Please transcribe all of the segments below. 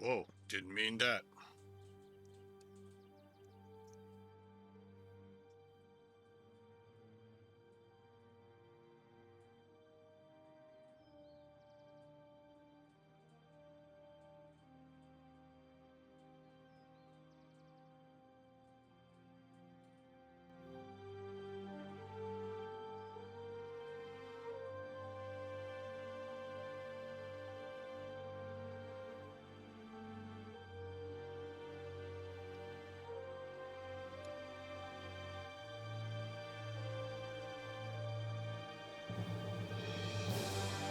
Whoa, didn't mean that.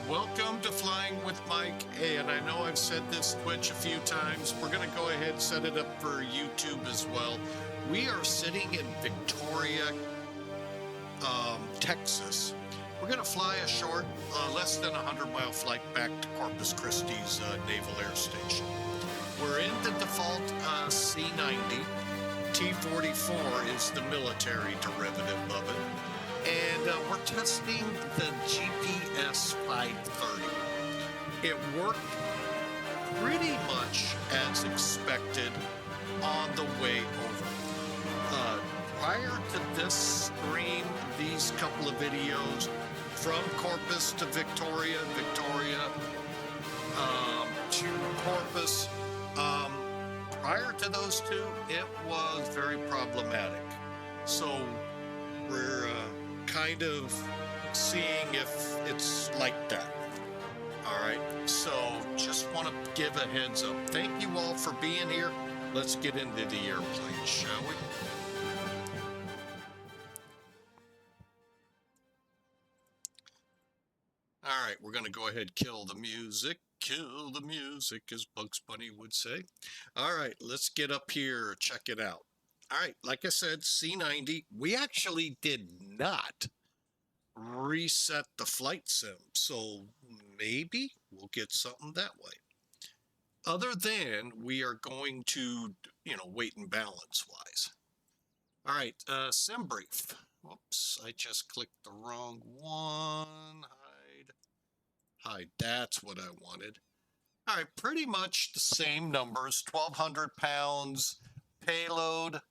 Welcome to Flying with Mike. Hey, and I know I've said this Twitch a few times. We're going to go ahead and set it up for YouTube as well. We are sitting in Victoria, Texas. We're going to fly a short, less than 100-mile flight back to Corpus Christi's Naval Air Station. We're in the default C90. T44 is the military derivative of it. And we're testing the GPS 530. It worked pretty much as expected on the way over. Prior to this stream, these couple of videos from Corpus to Victoria, to Corpus, prior to those two, it was very problematic. So we're kind of seeing if it's like that. All right, so just want to give a heads up. Thank you all for being here. Let's get into the airplane, shall we? All right, we're going to go ahead and kill the music. Kill the music, as Bugs Bunny would say. All right, let's get up here, check it out. All right, like I said, C90. We actually did not reset the flight sim, so maybe we'll get something that way. Other than we are going to, weight and balance wise. All right, SimBrief. Whoops, I just clicked the wrong one. Hide, that's what I wanted. All right, pretty much the same numbers, 1,200 pounds payload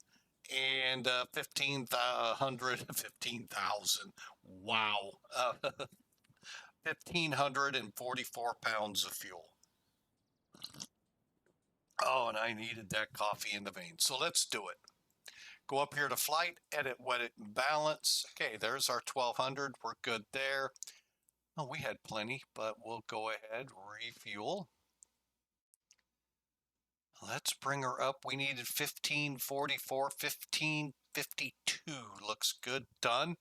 and 15,000. Wow. 1,544 pounds of fuel. Oh, and I needed that coffee in the veins. So let's do it. Go up here to flight, edit, wet it, and balance. Okay, there's our 1,200. We're good there. Oh, we had plenty, but we'll go ahead, refuel. Let's bring her up. We needed 1544, 1552. Looks good. Done.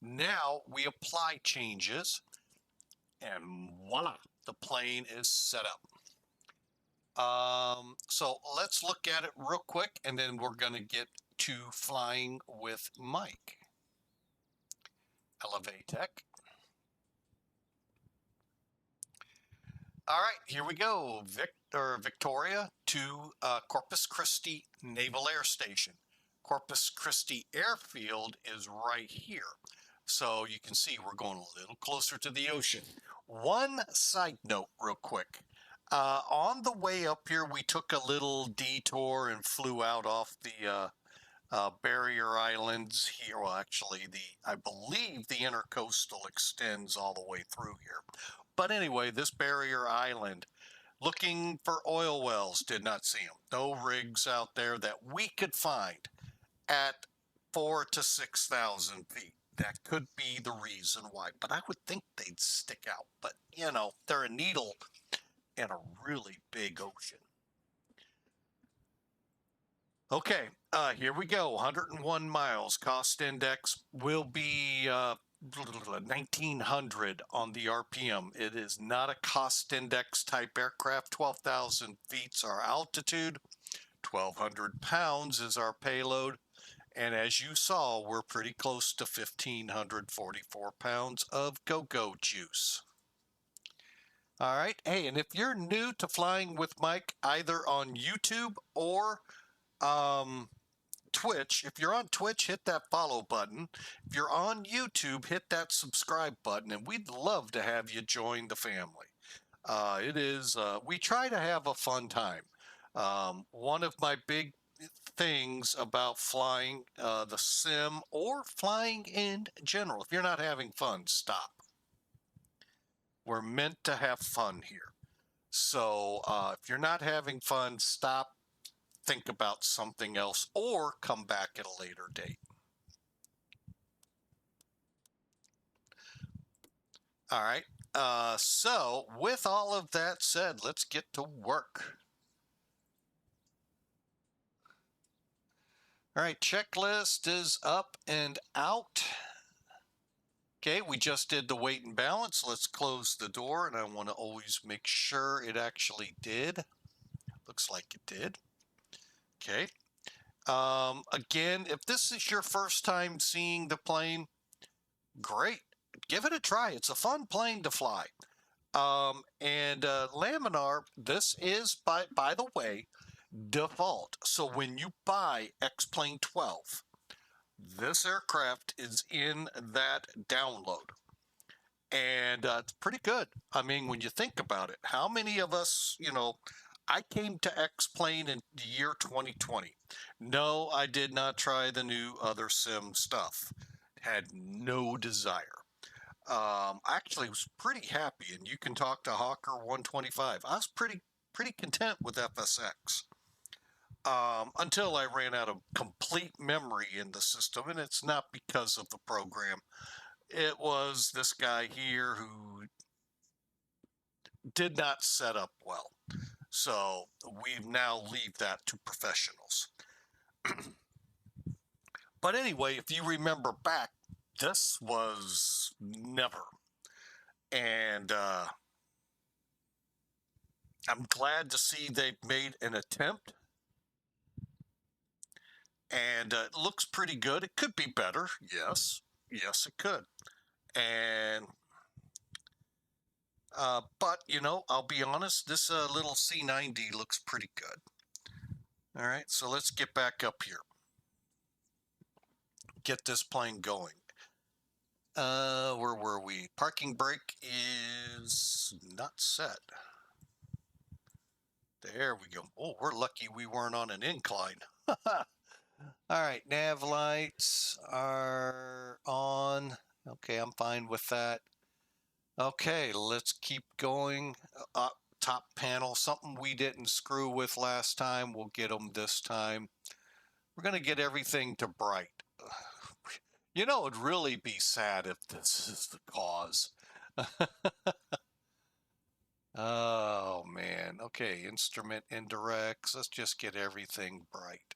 Now we apply changes, and voila, the plane is set up. So let's look at it real quick, and then we're going to get to flying with Mike. Elevatech. All right, here we go. Victoria to Corpus Christi Naval Air Station. Corpus Christi Airfield is right here. So you can see we're going a little closer to the ocean. One side note real quick. On the way up here, we took a little detour and flew out off the barrier islands here. Well, actually, I believe the intercoastal extends all the way through here. But anyway, this barrier island, looking for oil wells, did not see them. No rigs out there that we could find at 4,000 to 6,000 feet. That could be the reason why. But I would think they'd stick out. But, they're a needle in a really big ocean. Okay, here we go. 101 miles. Cost index will be 1900 on the RPM. It is not a cost index type aircraft. 12,000 feet our altitude. 1,200 pounds is our payload. And as you saw, we're pretty close to 1,544 pounds of go-go juice. All right. Hey, and if you're new to Flying with Mike, either on YouTube or Twitch, if you're on Twitch, hit that follow button. If you're on YouTube, hit that subscribe button, and we'd love to have you join the family. We try to have a fun time. One of my big things about flying the sim or flying in general, if you're not having fun, stop. We're meant to have fun here. So if you're not having fun, stop, think about something else, or come back at a later date. All right. So with all of that said, let's get to work. All right, checklist is up and out. Okay, we just did the weight and balance. Let's close the door, and I want to always make sure it actually did. Looks like it did. Okay. Again, if this is your first time seeing the plane, great. Give it a try. It's a fun plane to fly. Laminar, this is, by the way, default. So when you buy X-Plane 12, this aircraft is in that download. And it's pretty good. I mean, when you think about it, how many of us, I came to X-Plane in the year 2020. No, I did not try the new other sim stuff. Had no desire. I actually was pretty happy, and you can talk to Hawker 125. I was pretty content with FSX. Until I ran out of complete memory in the system, and it's not because of the program. It was this guy here who did not set up well. So we now leave that to professionals. But anyway, if you remember back, this was never. And I'm glad to see they've made an attempt. And it looks pretty good. It could be better. Yes. Yes, it could. And but I'll be honest, this little C90 looks pretty good. All right, so let's get back up here. Get this plane going. Where were we? Parking brake is not set. There we go. Oh, we're lucky we weren't on an incline. All right, nav lights are on. Okay, I'm fine with that. Okay, let's keep going. Top panel, something we didn't screw with last time. We'll get them this time. We're going to get everything to bright. It'd really be sad if this is the cause. Oh, man. Okay, instrument indirects. Let's just get everything bright.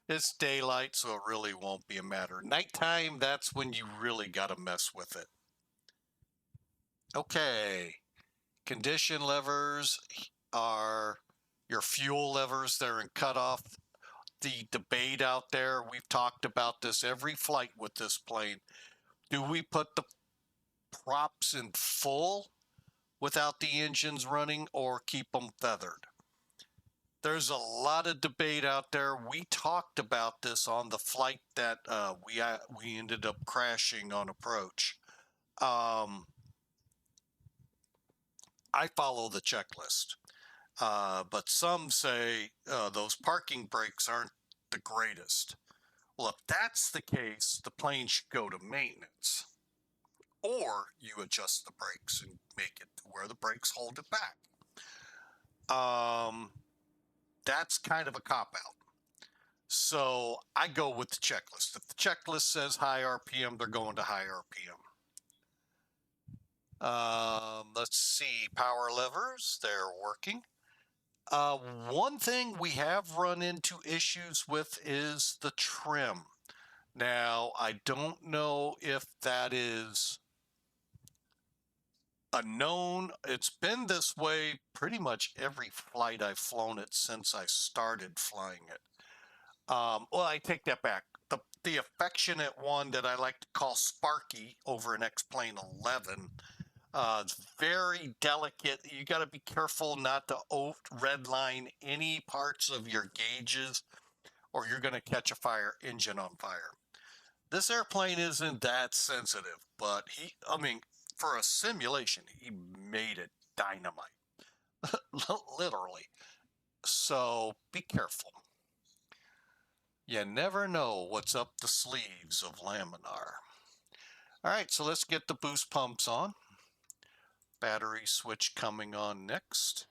It's daylight, so it really won't be a matter. Nighttime, that's when you really got to mess with it. Okay. Condition levers are your fuel levers. They're in cutoff. The debate out there, we've talked about this every flight with this plane. Do we put the props in full without the engines running or keep them feathered? There's a lot of debate out there. We talked about this on the flight that we ended up crashing on approach. I follow the checklist. But some say those parking brakes aren't the greatest. Well, if that's the case, the plane should go to maintenance. Or you adjust the brakes and make it to where the brakes hold it back. That's kind of a cop-out. So I go with the checklist. If the checklist says high RPM, they're going to high RPM. Let's see, power levers, they're working. One thing we have run into issues with is the trim. Now, I don't know if that is a known. It's been this way pretty much every flight I've flown it since I started flying it. Well, I take that back. The affectionate one that I like to call Sparky over in X-Plane 11, it's very delicate. You got to be careful not to redline any parts of your gauges or you're going to catch a engine on fire. This airplane isn't that sensitive, but for a simulation, he made it dynamite. Literally. So be careful. You never know what's up the sleeves of laminar. All right, so let's get the boost pumps on. Battery switch coming on next.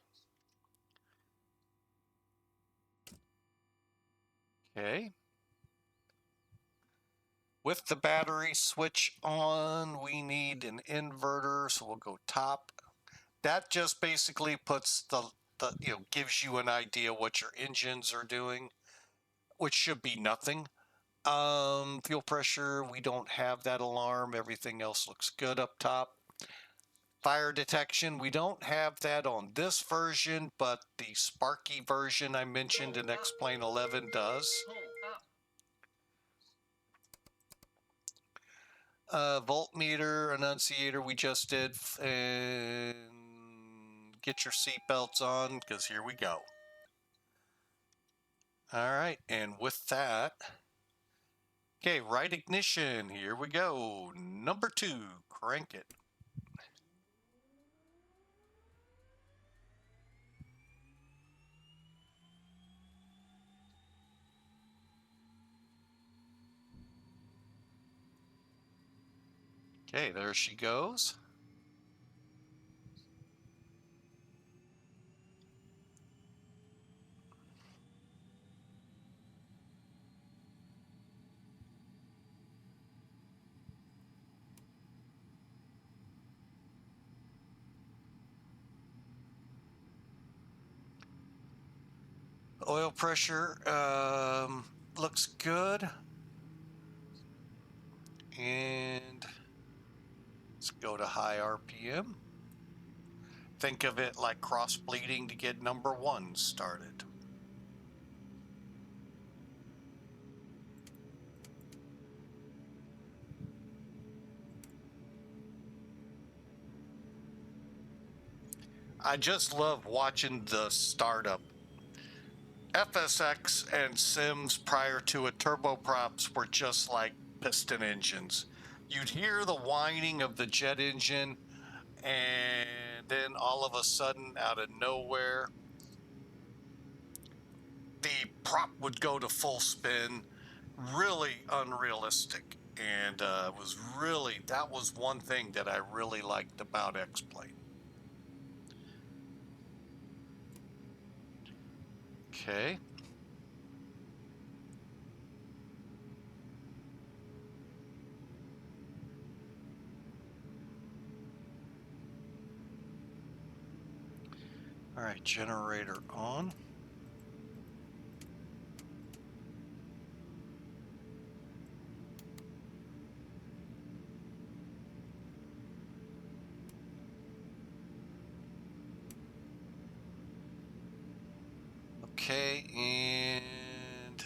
Okay. With the battery switch on, we need an inverter, so we'll go top. That just basically puts gives you an idea what your engines are doing, which should be nothing. Fuel pressure, we don't have that alarm. Everything else looks good up top. Fire detection, we don't have that on this version, but the Sparky version I mentioned in X-Plane 11 does. Voltmeter, annunciator we just did, and get your seatbelts on, because here we go. All right, and with that, okay, right ignition, here we go. Number 2, crank it. Okay, there she goes. Oil pressure looks good. And let's go to high RPM. Think of it like cross bleeding to get number 1 started. I just love watching the startup. FSX and Sims prior to it, turboprops were just like piston engines. You'd hear the whining of the jet engine, and then all of a sudden, out of nowhere, the prop would go to full spin. Really unrealistic. And that was one thing that I really liked about X-Plane. Okay. All right, generator on. Okay, and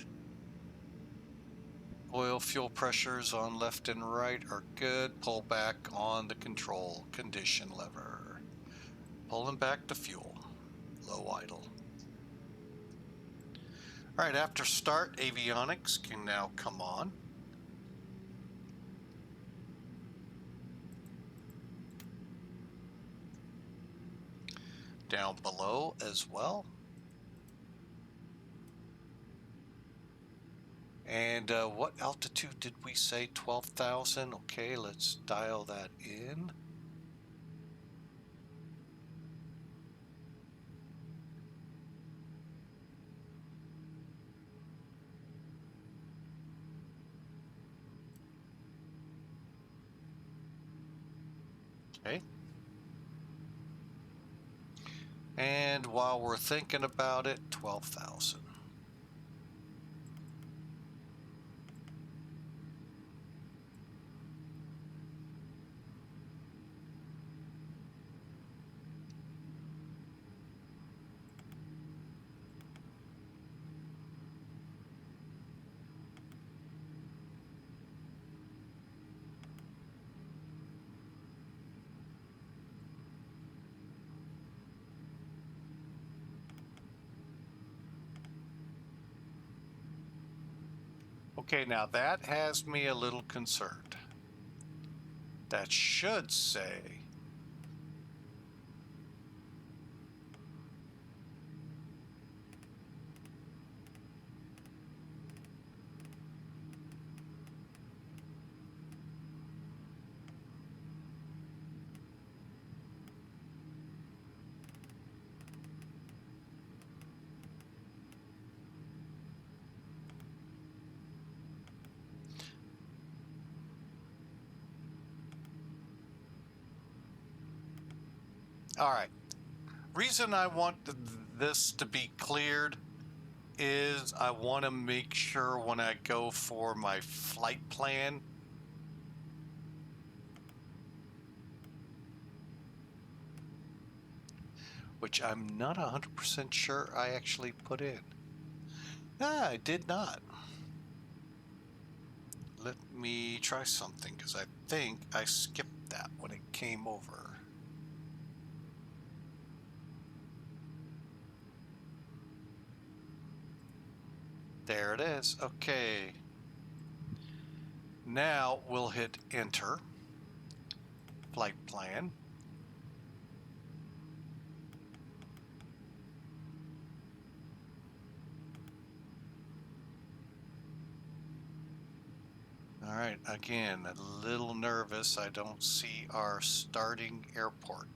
oil fuel pressures on left and right are good. Pull back on the control condition lever. Pulling back to fuel. Low idle. All right, after start, avionics can now come on. Down below as well. And what altitude did we say? 12,000. Okay, let's dial that in. Okay. And while we're thinking about it, 12,000. Okay, now that has me a little concerned. That should say All right. Reason I want this to be cleared is I want to make sure when I go for my flight plan, which I'm not 100% sure I actually put in. Ah, I did not. Let me try something, because I think I skipped that when it came over. There it is. Okay. Now we'll hit enter. Flight plan. All right, again, a little nervous. I don't see our starting airport.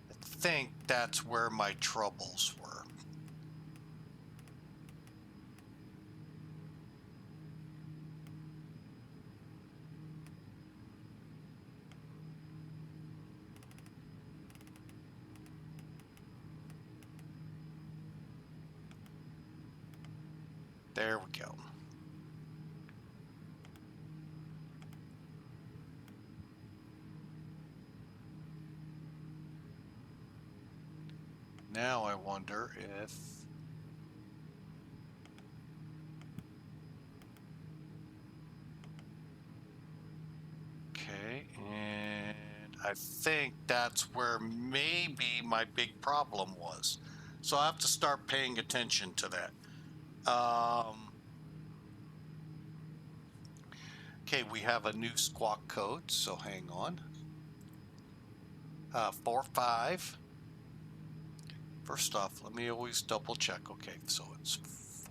I think that's where my troubles were. There we go. Now I wonder if... Okay, and I think that's where maybe my big problem was. So I have to start paying attention to that. Okay, we have a new squawk code, so hang on. 4-5. First off, let me always double check. Okay, so it's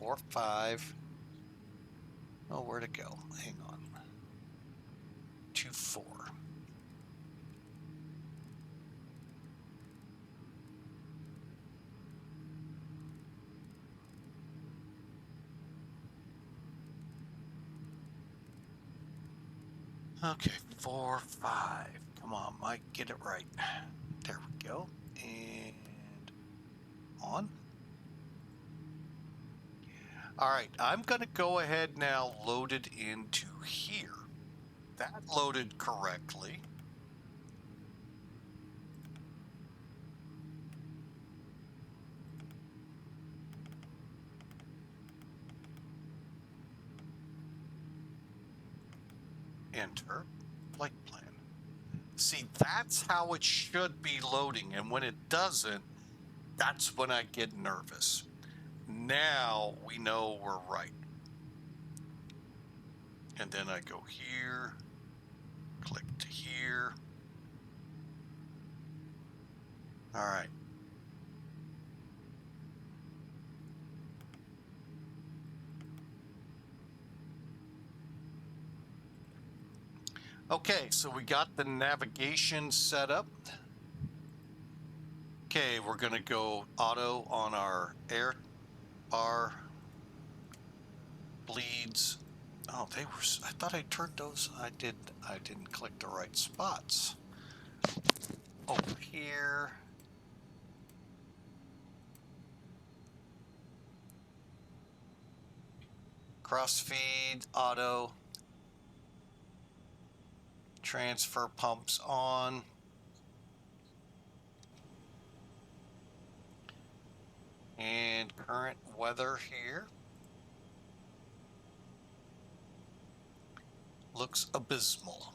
4-5. Oh, where'd it go? Hang on. 2-4. Okay, 4-5. Come on, Mike, get it right. There we go. And on. All right, I'm going to go ahead now, load it into here. That loaded correctly. Enter flight plan. See, that's how it should be loading, and when it doesn't, that's when I get nervous. Now we know we're right. And then I go here, click to here. All right. Okay, so we got the navigation set up. Okay, we're going to go auto on our bleeds. Oh, they were, I thought I turned those. I didn't click the right spots. Over here. Crossfeed, auto. Transfer pumps on. And current weather here. Looks abysmal.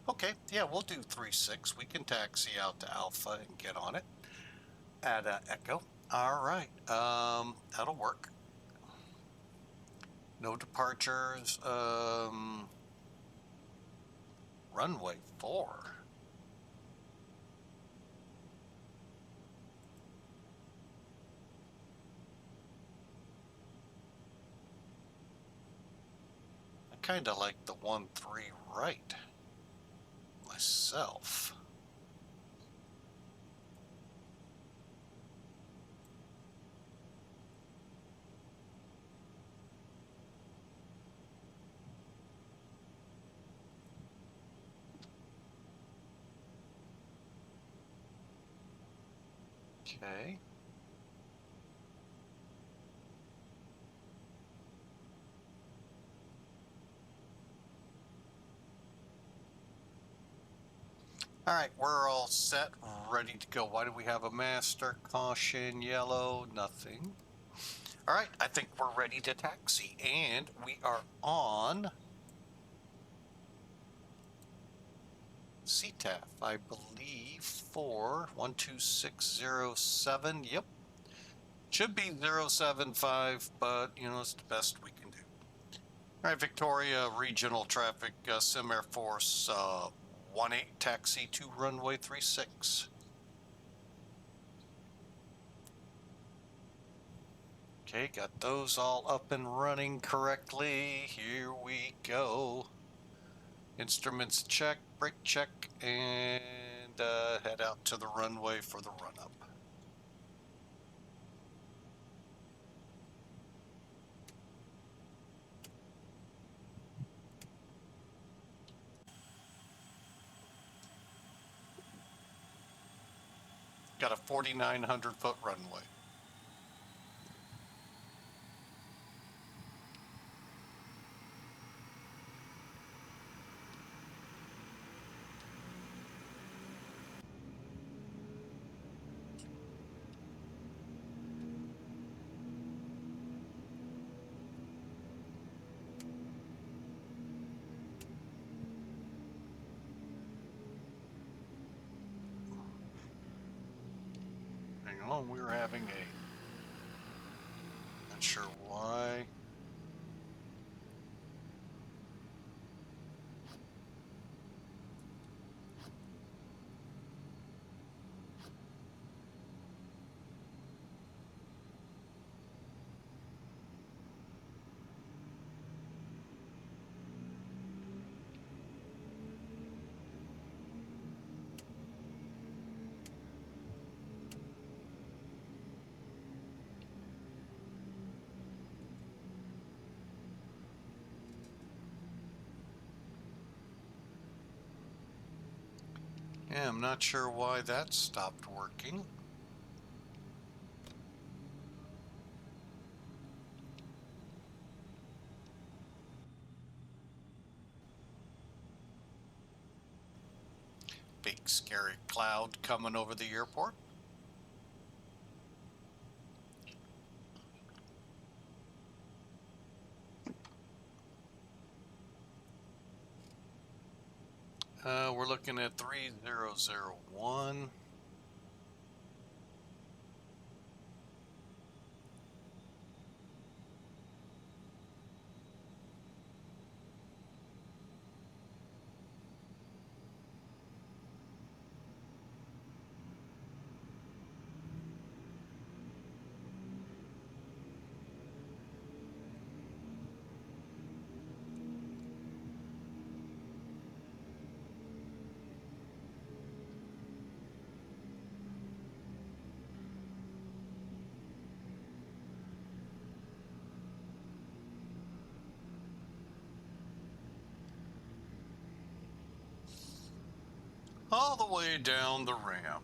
Okay, yeah, we'll do 3-6. We can taxi out to Alpha and get on it. Add Echo. All right, that'll work. No departures. Runway 4. kind of like the 1-3 right myself. Okay. All right, we're all set, ready to go. Why do we have a master? Caution, yellow, nothing. All right, I think we're ready to taxi, and we are on CTAF, I believe, for 12607. Yep. Should be 075, but, you know, it's the best we can do. All right, Victoria Regional Traffic, Sim Air Force 18, taxi to runway 36. Okay, got those all up and running correctly. Here we go. Instruments check, brake check, and head out to the runway for the run-up. Got a 4,900-foot runway. Hang on, we're having a... Not sure why. Yeah, I'm not sure why that stopped working. Big scary cloud coming over the airport. We're looking at 3001. All the way down the ramp.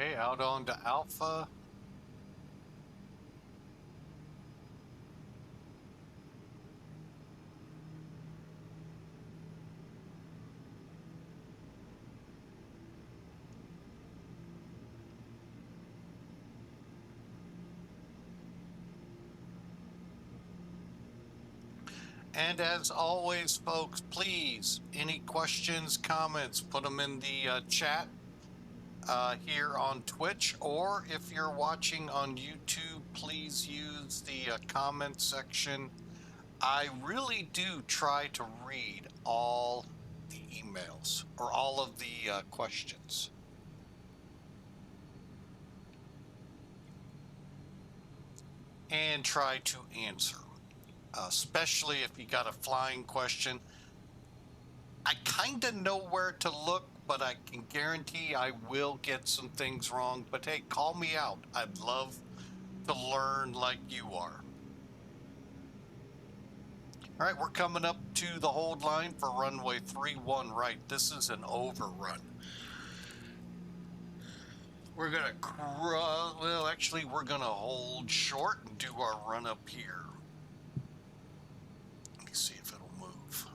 Okay, out on to Alpha. And as always, folks, please, any questions, comments, put them in the chat here on Twitch, or if you're watching on YouTube, please use the comment section. I really do try to read all the emails or all of the questions. And try to answer, especially if you got a flying question. I kind of know where to look, but I can guarantee I will get some things wrong. But hey, call me out. I'd love to learn like you are. All right, we're coming up to the hold line for runway 31 right. This is an overrun. We're gonna well, actually, we're gonna hold short and do our run up here. Let me see if it'll move.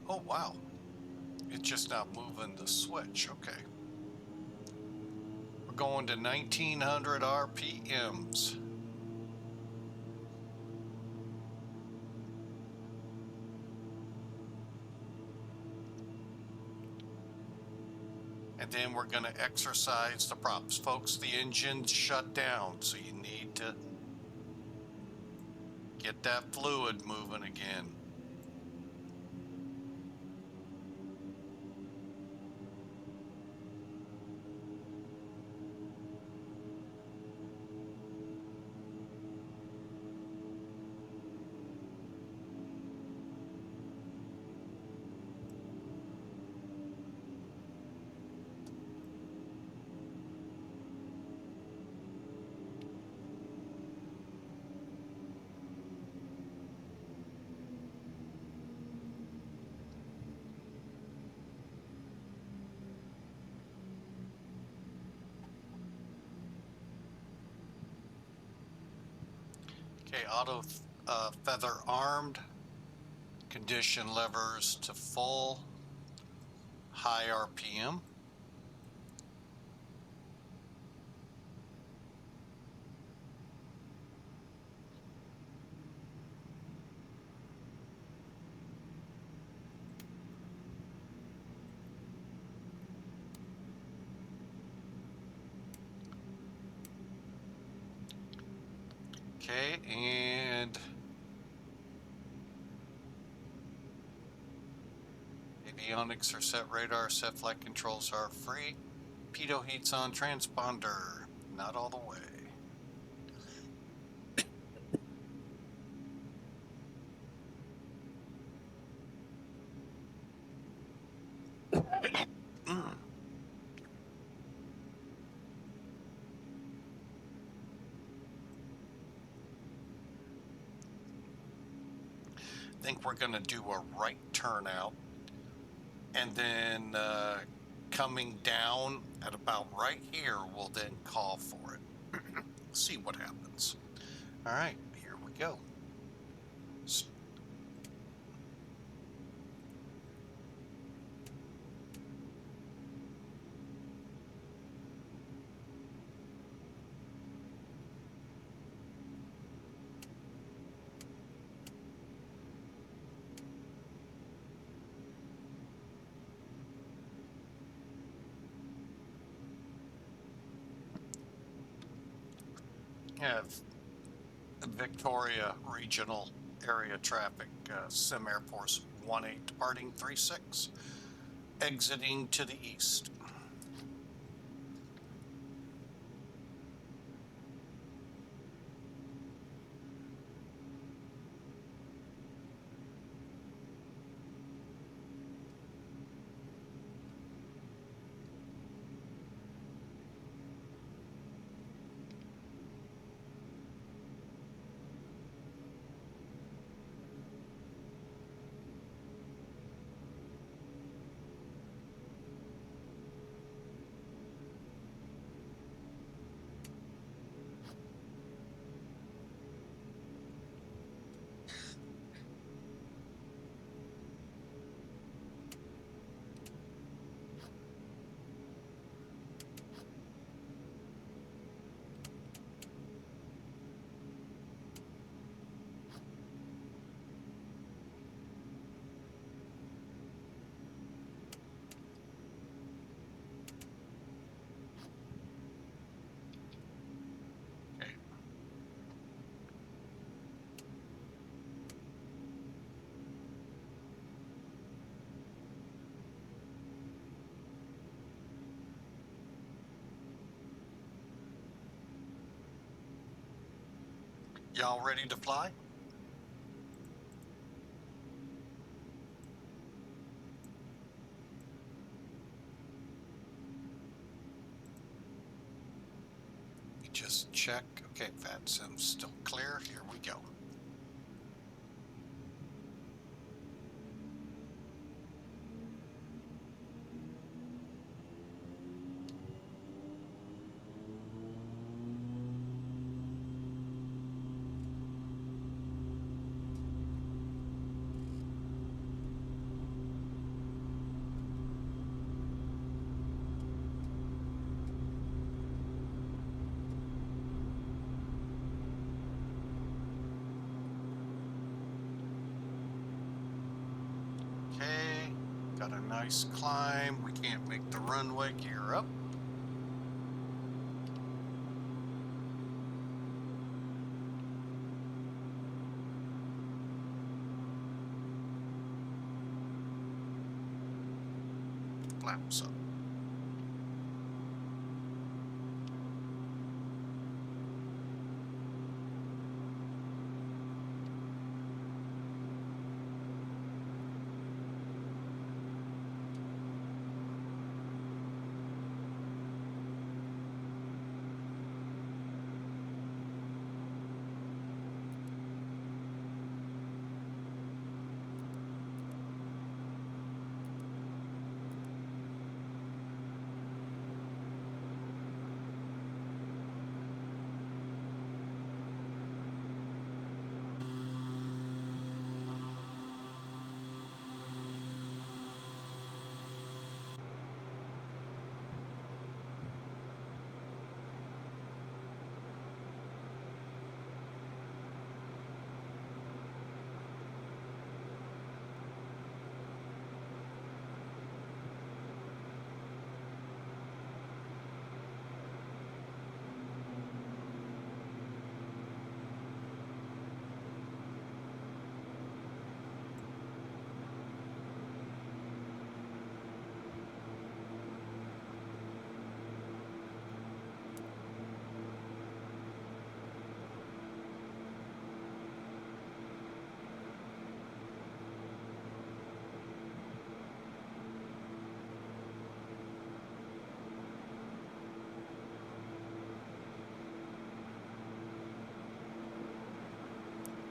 Oh, wow. It's just not moving the switch. Okay. We're going to 1900 RPMs. And then we're going to exercise the props. Folks, the engine's shut down, so you need to get that fluid moving again. Okay, auto feather armed, condition levers to full, high RPM. Okay, and avionics are set, radar set, flight controls are free. Pitot heat's on, transponder not all the way. I think we're going to do a right turnout, and then coming down at about right here, we'll then call for it. See what happens. All right, here we go. Have Victoria Regional Area Traffic, Sim Air Force 18 departing 36, exiting to the east. Y'all ready to fly? Just check. Okay, VATSIM's still clear. Here we go. Okay, got a nice climb. We can't make the runway. Gear up. Flaps up.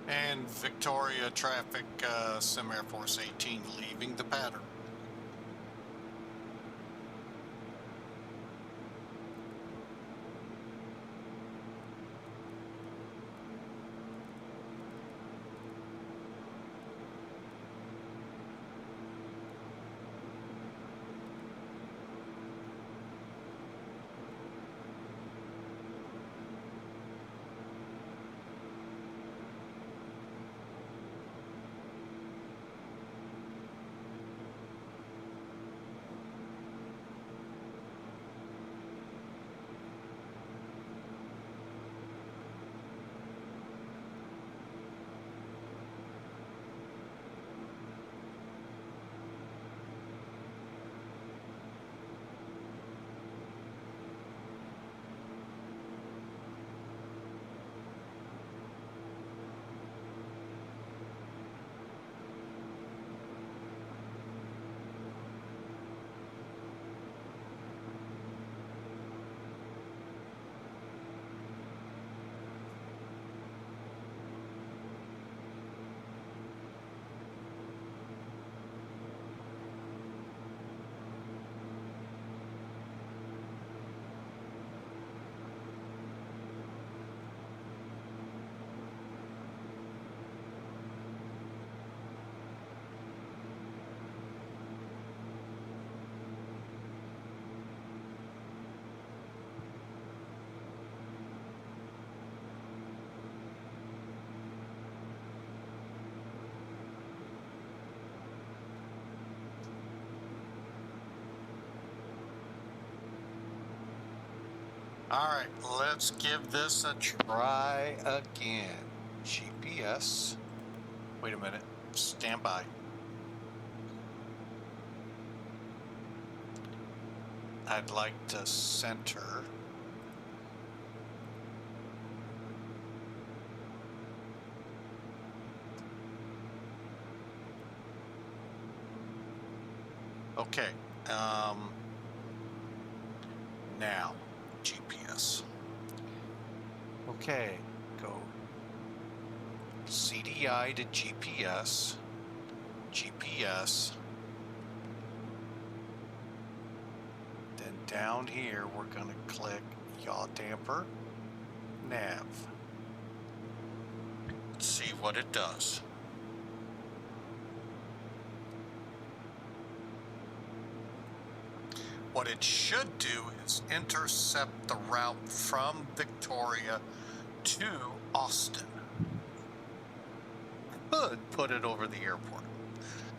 And Victoria traffic, Sim Air Force 18 leaving the pattern. All right, let's give this a try again. GPS. Wait a minute. Stand by. I'd like to center. Okay. Now, GPS. Okay, go CDI to GPS, GPS. Then down here, we're going to click yaw damper, nav. Let's see what it does. What it should do is intercept the route from Victoria to Austin. Could put it over the airport.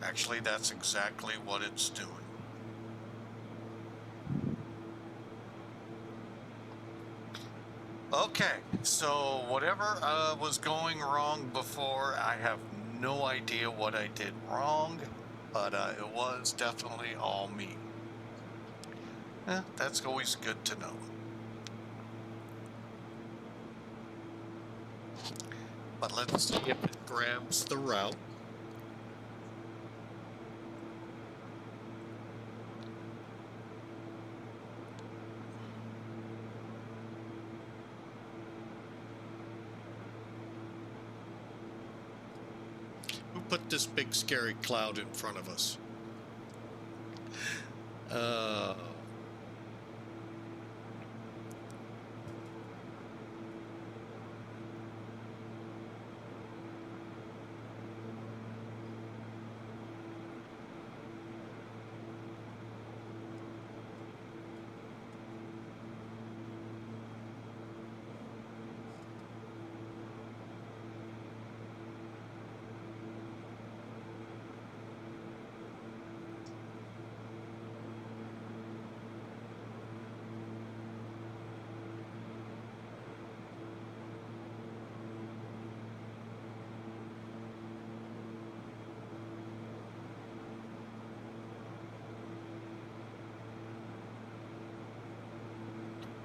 Actually, that's exactly what it's doing. Okay, so whatever was going wrong before, I have no idea what I did wrong, but it was definitely all me. That's always good to know. But let's see if it grabs the route. Who put this big scary cloud in front of us?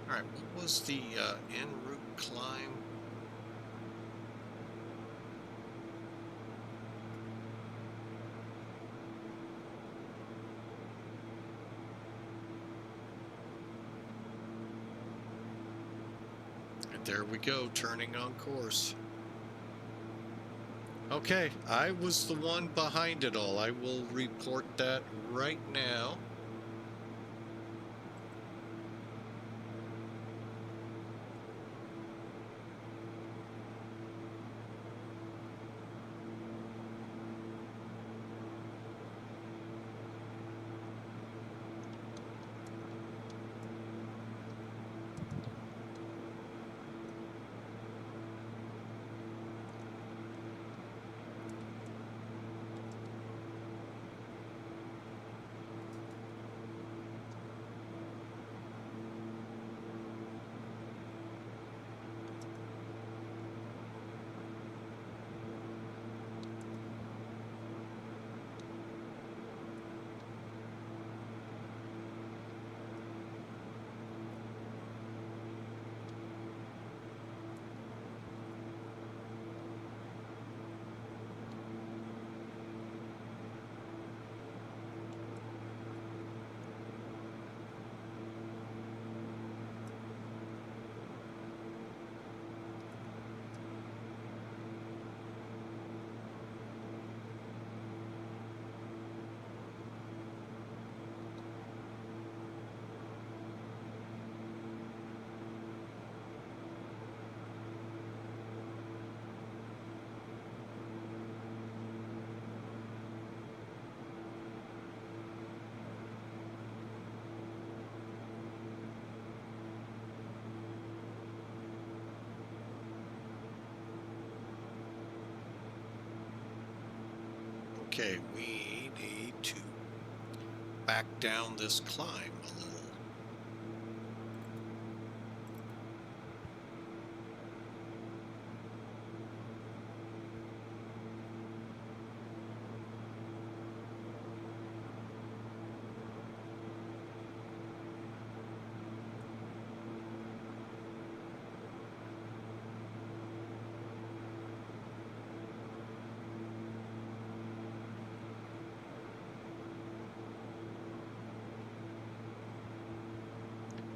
All right, what was the en route climb? And there we go, turning on course. Okay, I was the one behind it all. I will report that right now. Okay, we need to back down this climb a little.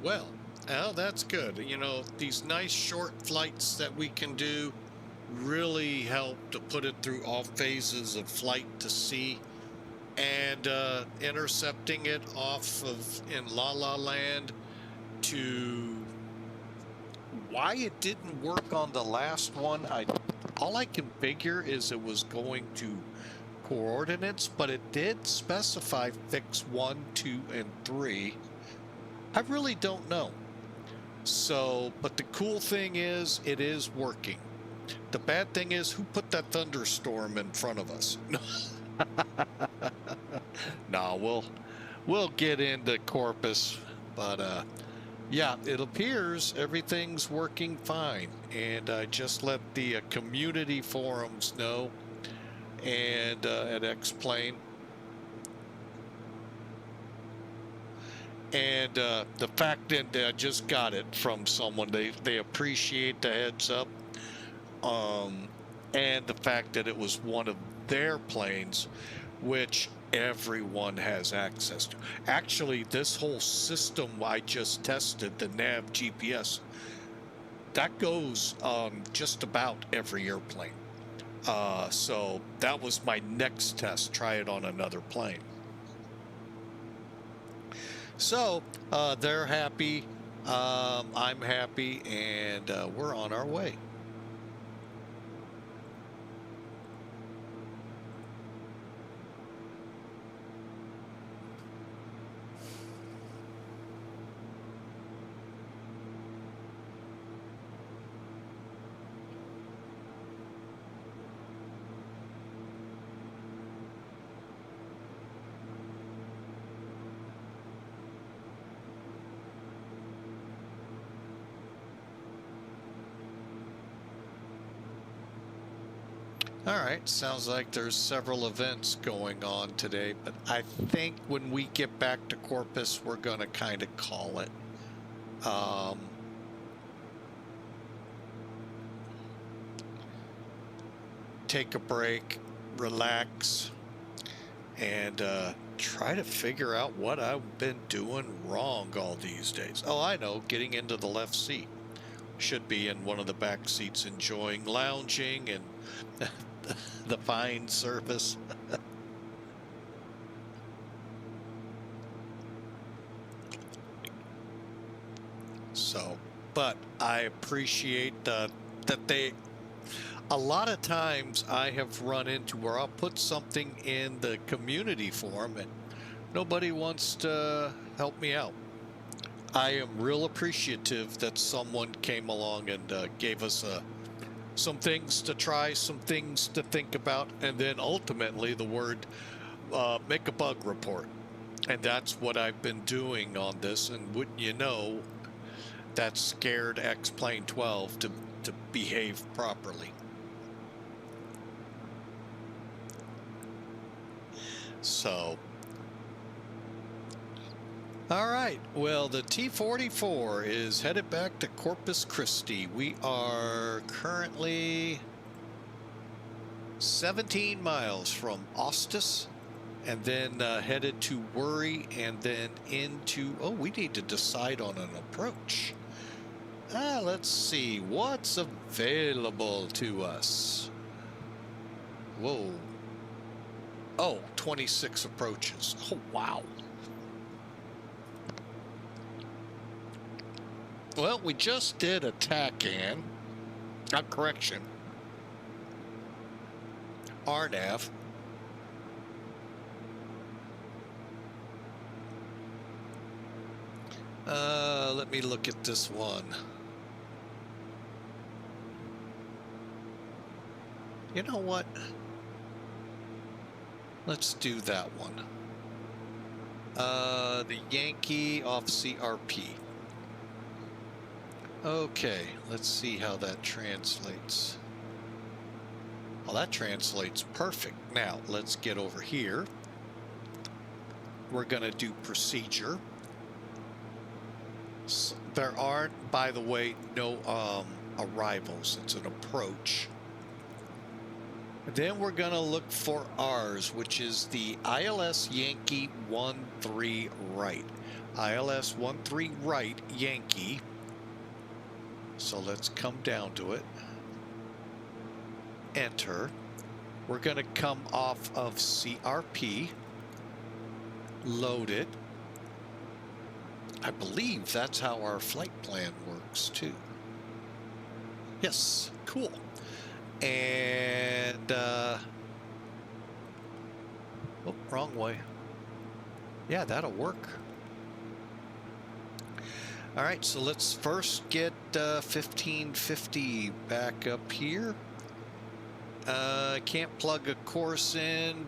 Well, that's good. You know, these nice short flights that we can do really help to put it through all phases of flight to sea, and intercepting it off of in La La Land to why it didn't work on the last one. All I can figure is it was going to coordinates, but it did specify fix 1, 2, and 3. I really don't know. So, but the cool thing is it is working. The bad thing is, who put that thunderstorm in front of us? No, we'll get into Corpus, but yeah, it appears everything's working fine, and I just let the community forums know, and at X-Plane, and the fact that I just got it from someone, they appreciate the heads up, and the fact that it was one of their planes, which everyone has access to. Actually, this whole system I just tested, the Nav GPS, that goes on just about every airplane. So that was my next test, try it on another plane. So they're happy, I'm happy, and we're on our way. All right, sounds like there's several events going on today, but I think when we get back to Corpus, we're going to kind of call it. Take a break, relax, and try to figure out what I've been doing wrong all these days. Oh, I know, getting into the left seat. Should be in one of the back seats enjoying lounging and the fine surface. So, but I appreciate that a lot of times I have run into where I'll put something in the community forum and nobody wants to help me out. I am real appreciative that someone came along and gave us some things to try, some things to think about, and then ultimately the word make a bug report. And that's what I've been doing on this, and wouldn't you know, that scared X-Plane 12 to behave properly. So, all right, well, the T44 is headed back to Corpus Christi. We are currently 17 miles from Ostis, and then headed to Worry, and then into, oh, we need to decide on an approach. Let's see what's available to us. Whoa. Oh, 26 approaches. Oh, wow. Well, we just did a TACAN, correction, RNAV. Let me look at this one. You know what? Let's do that one. The Yankee off CRP. Okay, let's see how that translates. Well, that translates perfect. Now, let's get over here. We're going to do procedure. So there aren't, by the way, no arrivals. It's an approach. Then we're going to look for ours, which is the ILS Yankee 13 right. ILS 13 right Yankee. So let's come down to it. Enter. We're going to come off of CRP. Load it. I believe that's how our flight plan works too. Yes, cool. And oh, wrong way. Yeah, that'll work. All right, so let's first get 1550 back up here. I can't plug a course in,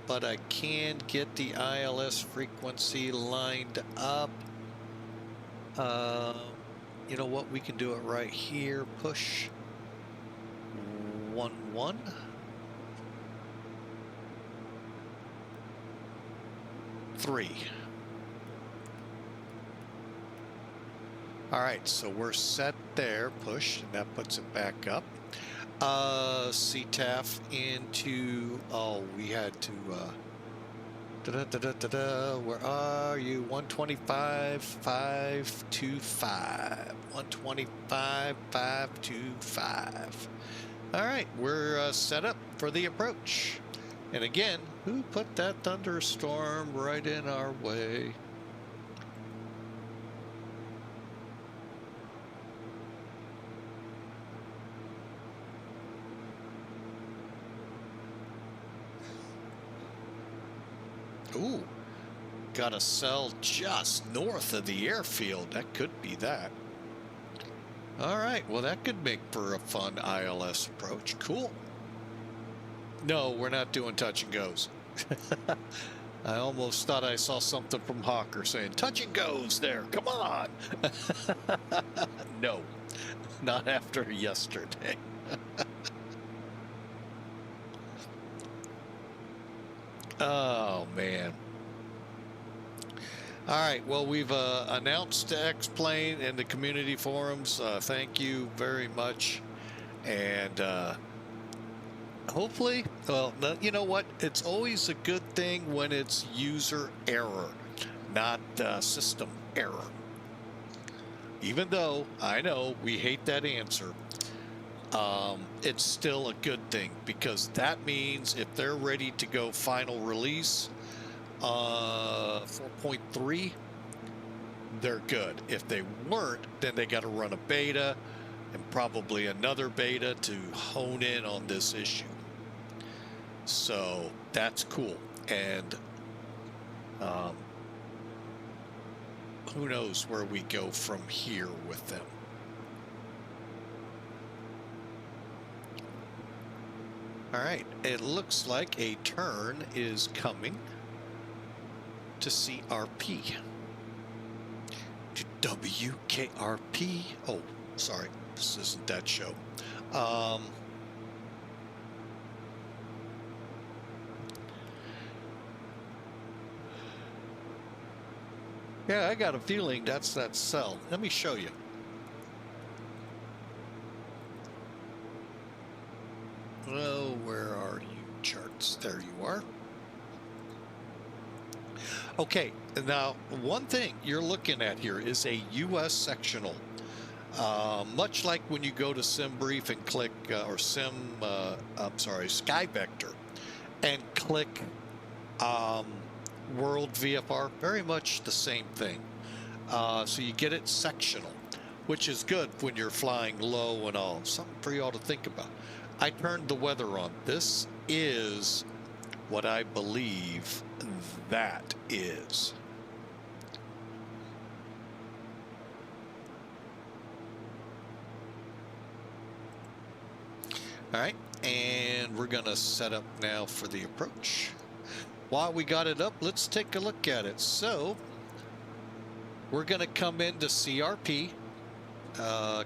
but I can get the ILS frequency lined up. You know what? We can do it right here. Push 11. Three. All right, so we're set there. Push, and that puts it back up. CTAF into, oh, we had to, where are you? 125.525. 125.525. All right, we're set up for the approach. And again, who put that thunderstorm right in our way? Ooh, got a cell just north of the airfield. That could be that. All right, well, that could make for a fun ILS approach. Cool. No, we're not doing touch and goes. I almost thought I saw something from Hawker saying, touch and goes there, come on. No, not after yesterday. Oh, man. All right, well, we've announced the X-Plane in the community forums. Thank you very much. And hopefully, well, you know what? It's always a good thing when it's user error, not system error. Even though I know we hate that answer, it's still a good thing, because that means if they're ready to go final release 4.3, they're good. If they weren't, then they got to run a beta and probably another beta to hone in on this issue. So that's cool. And who knows where we go from here with them. All right, it looks like a turn is coming to CRP. To WKRP. Oh, sorry, this isn't that show. Yeah, I got a feeling that's that cell. Let me show you. Oh, where are you, charts? There you are. Okay, now one thing you're looking at here is a US sectional. Much like when you go to SimBrief and click, or SkyVector, and click World VFR, very much the same thing. So you get it sectional, which is good when you're flying low and all. Something for you all to think about. I turned the weather on. This is what I believe that is. All right, and we're gonna set up now for the approach. While we got it up, let's take a look at it. So we're gonna come into CRP,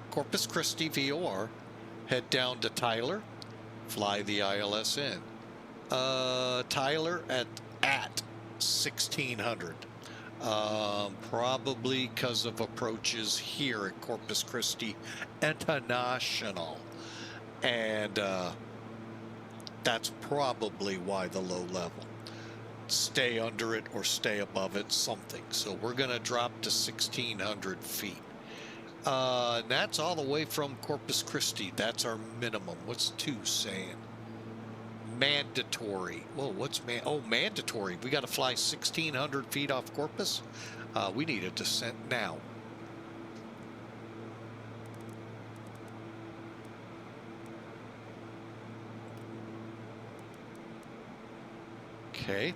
Corpus Christi VOR, head down to Tyler, fly the ILS in. Tyler at 1600. Probably because of approaches here at Corpus Christi International. And that's probably why the low level. stay under it or stay above it, something. So we're going to drop to 1,600 feet. And that's all the way from Corpus Christi. That's our minimum. What's 2 saying? Mandatory. Whoa, what's mandatory? We got to fly 1,600 feet off Corpus? We need a descent now. Okay.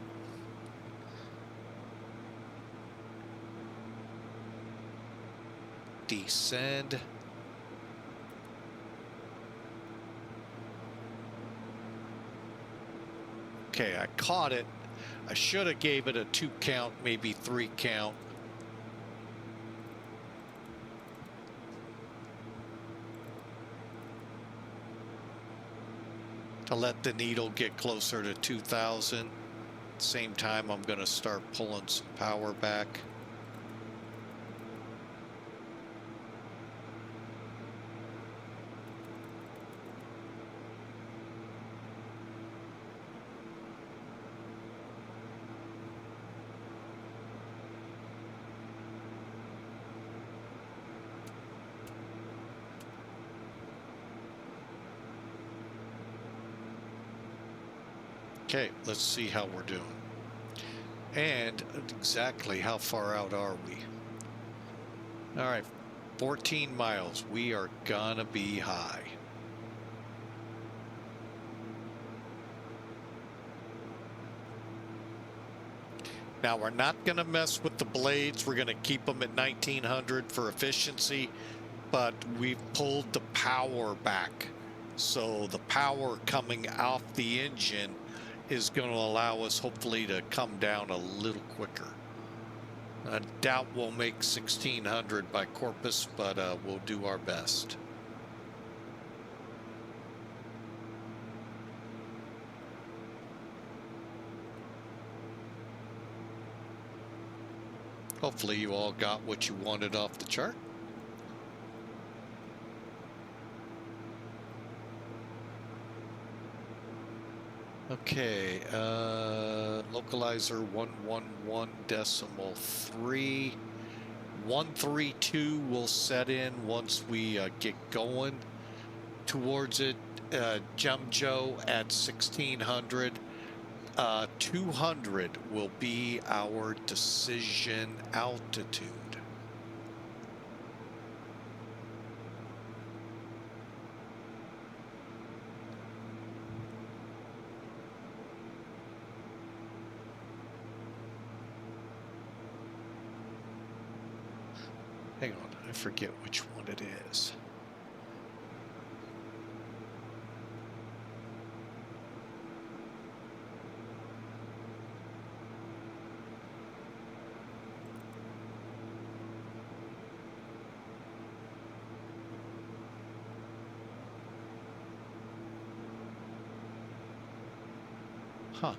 Descend. Okay, I caught it. I should have gave it a 2 count, maybe 3 count. To let the needle get closer to 2,000. Same time, I'm going to start pulling some power back. Okay, let's see how we're doing. And exactly how far out are we? All right, 14 miles. We are gonna be high. Now, we're not gonna mess with the blades. We're gonna keep them at 1900 for efficiency, but we've pulled the power back. So the power coming off the engine is going to allow us hopefully to come down a little quicker. I doubt we'll make 1,600 by Corpus, but we'll do our best. Hopefully you all got what you wanted off the chart. Okay, localizer 111.3. 132 will set in once we get going towards it. Jumjo at 1,600. 200 will be our decision altitude. Hang on, I forget which one it is. Huh.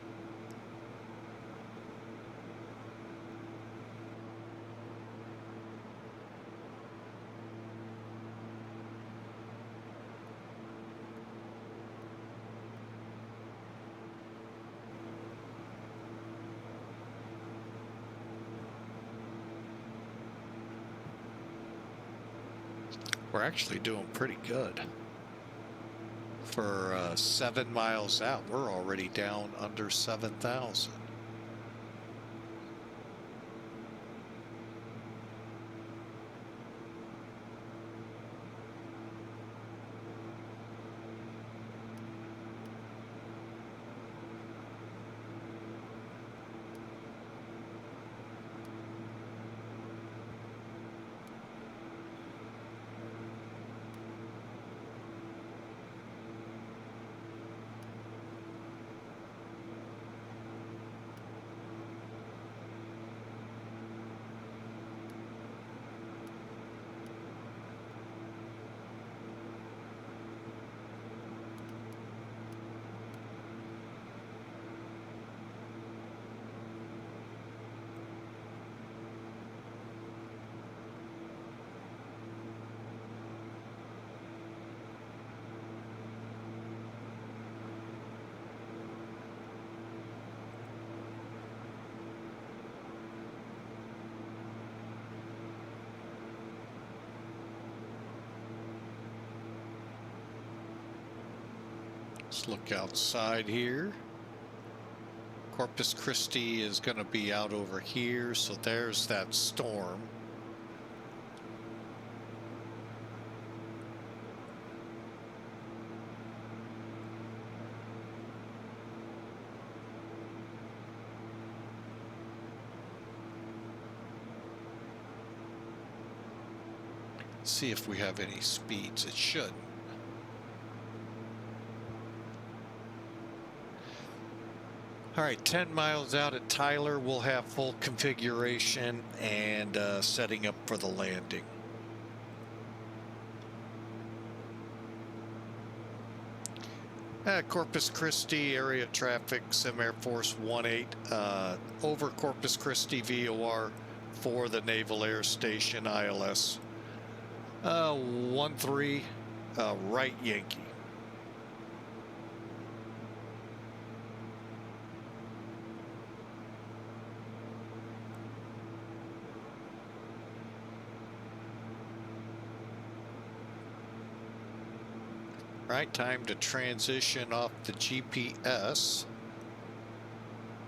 We're actually doing pretty good. For 7 miles out, we're already down under 7,000. Let's look outside here. Corpus Christi is going to be out over here, so there's that storm. See if we have any speeds. It should. All right, 10 miles out at Tyler, we'll have full configuration and setting up for the landing. Corpus Christi area traffic, Sim Air Force 18 over Corpus Christi VOR for the Naval Air Station ILS 13 right Yankee. Right, time to transition off the GPS as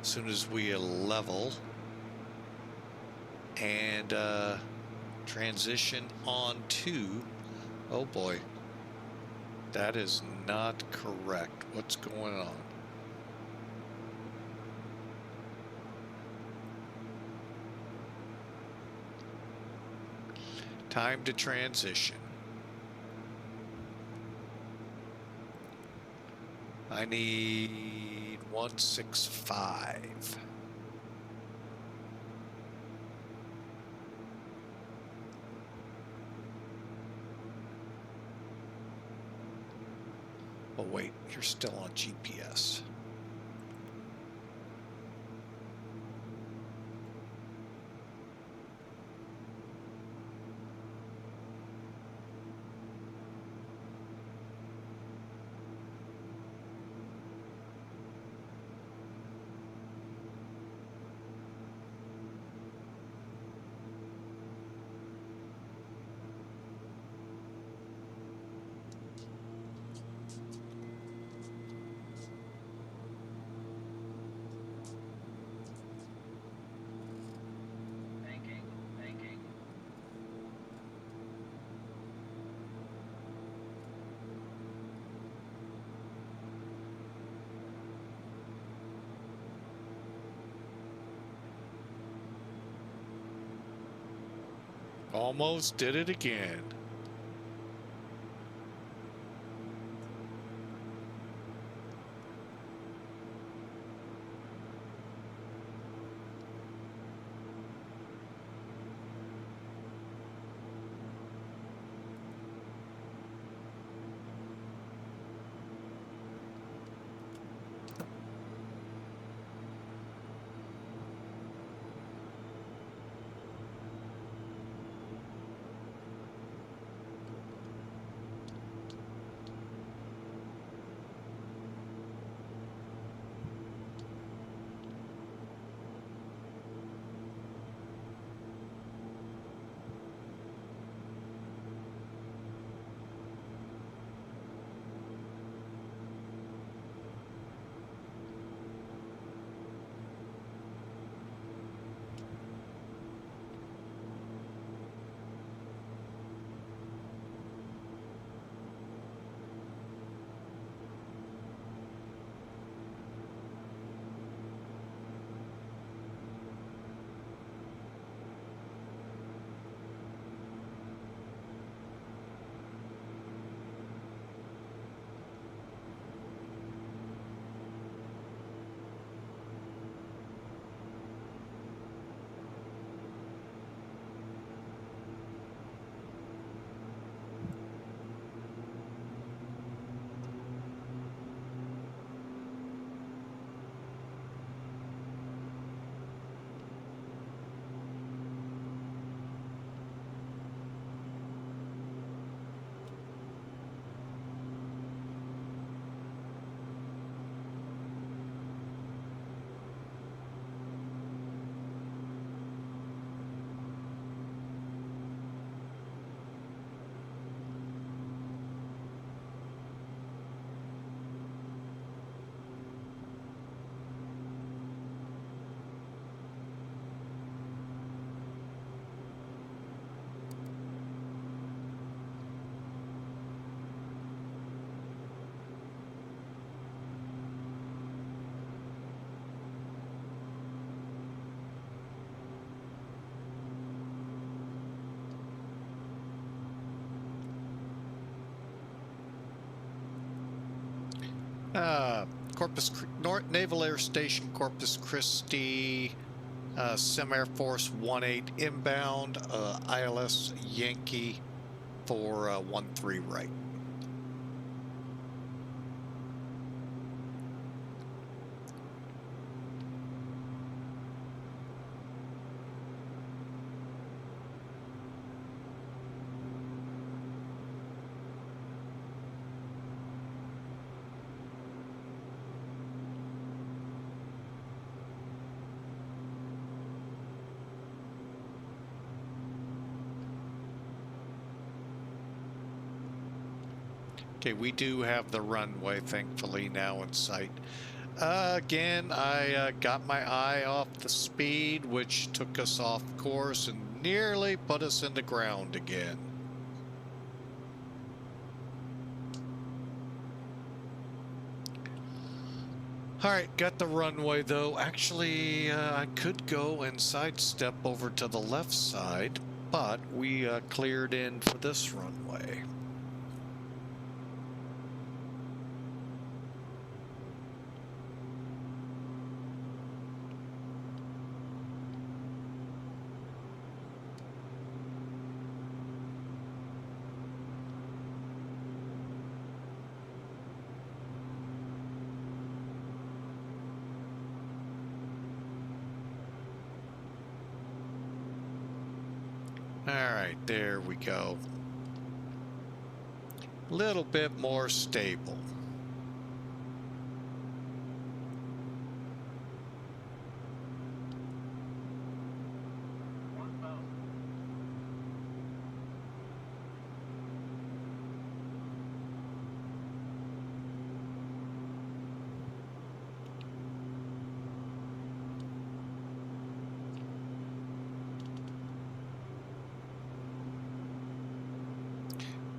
soon as we level and transition on to, oh boy, that is not correct. What's going on? Time to transition. I need 165. Oh wait, you're still on GPS. Almost did it again. Naval Air Station, Corpus Christi, Sim Air Force 18 inbound, ILS Yankee for 13 right. Okay, we do have the runway, thankfully, now in sight. Again, I got my eye off the speed, which took us off course and nearly put us in the ground again. Alright, got the runway though. Actually, I could go and sidestep over to the left side, but we cleared in for this runway. Alright, there we go. Little bit more stable.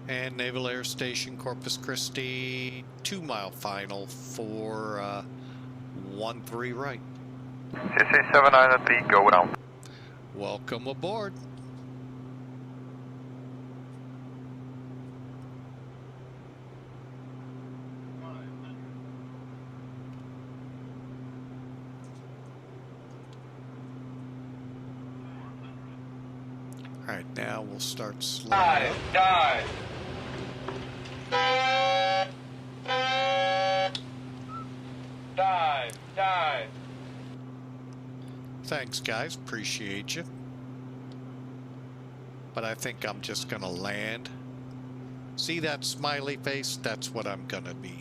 And Naval Air Station, Corpus Christi, 2-mile final for 13 right. CC79 go down. Welcome aboard. All right, now we'll start slowing up. Dive. Dive. Thanks, guys. Appreciate you. But I think I'm just going to land. See that smiley face? That's what I'm going to be.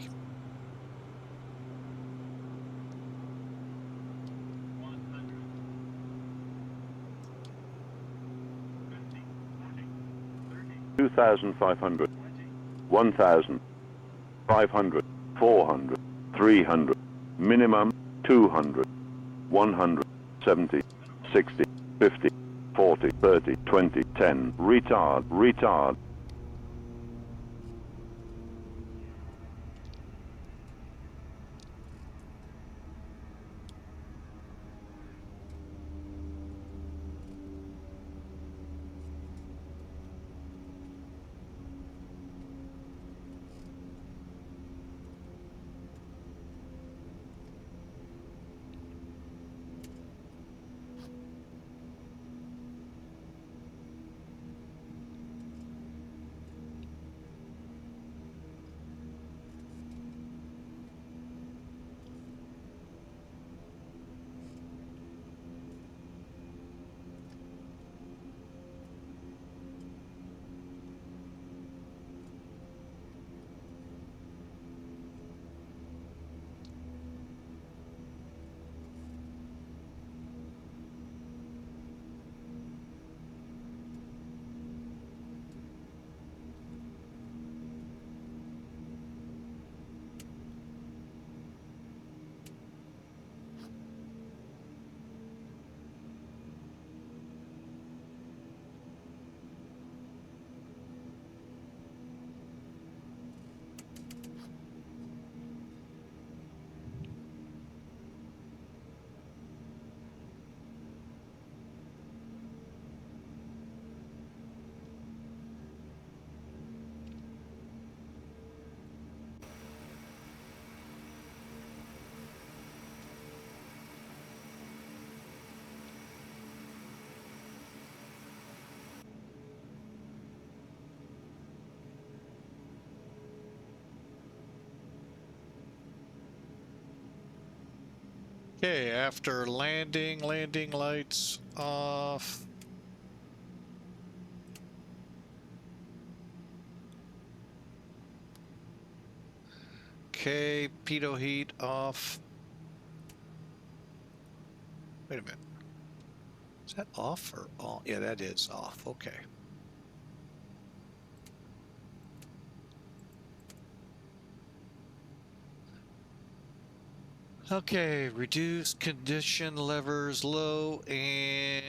$2,500, $1,000, $500, $400, $300, minimum $200, $100, $70, $60, $50, $40, $30, $20, $10, retard. Okay, after landing, landing lights off. Okay, pitot heat off. Wait a minute. Is that off or on? Yeah, that is off. Okay. Okay, reduce condition levers low and